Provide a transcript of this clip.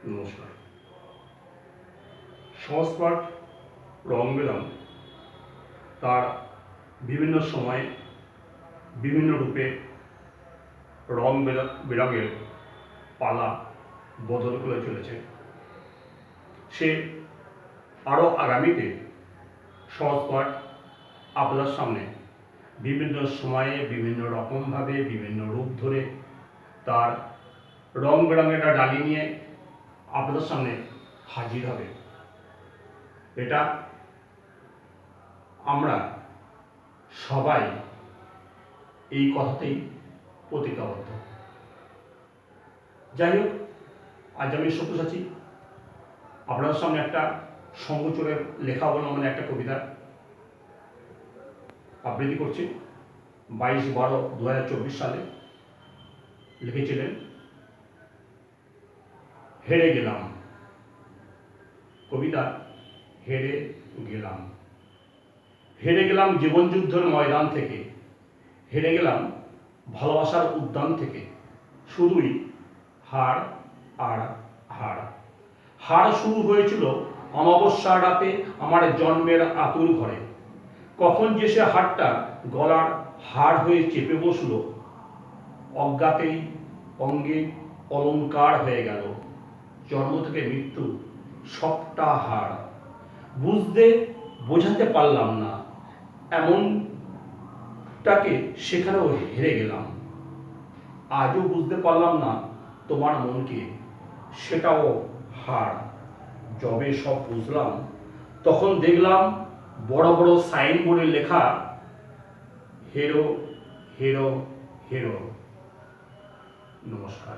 নমস্কার। সহজপাঠ রং বেরং তার বিভিন্ন সময়ে বিভিন্ন রূপে রং বেরঙের পালা বদল করে চলেছে। সে আরও আগামীতে সহজপাঠ আপনার সামনে বিভিন্ন সময়ে বিভিন্ন রকমভাবে বিভিন্ন রূপ ধরে তার রং বেরঙের একটা ডালি নিয়ে আপনাদের সামনে হাজির হবে। এটা আমরা সবাই এই কথাতেই প্রতিজ্ঞাবদ্ধ। যাই হোক, আজ আমি সব্যসাচী আপনাদের সামনে একটা শঙ্করচূড়ের লেখা অবলম্বনে একটা কবিতা আবৃত্তি করছি। 22/12/2024 সালে লিখেছিলেন। হেরে গেলাম। কবিতা হেরে গেলাম। হেরে গেলাম জীবনযুদ্ধের ময়দান থেকে, হেরে গেলাম ভালোবাসার উদ্যান থেকে। শুধুই হার আর হার। হার শুরু হয়েছিল অমাবস্যার রাতে আমার জন্মের আতুর ঘরে। কখন যে সে হারটা গলার হার হয়ে চেপে বসলো, অজ্ঞাতেই অঙ্গে অলংকার হয়ে গেল। জন্ম থেকে মৃত্যু সবটা হার। বুঝতে বোঝাতে পারলাম না, এমনটাকে সেখানেও হেরে গেলাম। আজও বুঝতে পারলাম না তোমার মনকে, সেটাও হার। যবে সব বুঝলাম তখন দেখলাম বড় বড় সাইনবোর্ডে লেখা, হেরো হেরো হেরো। নমস্কার।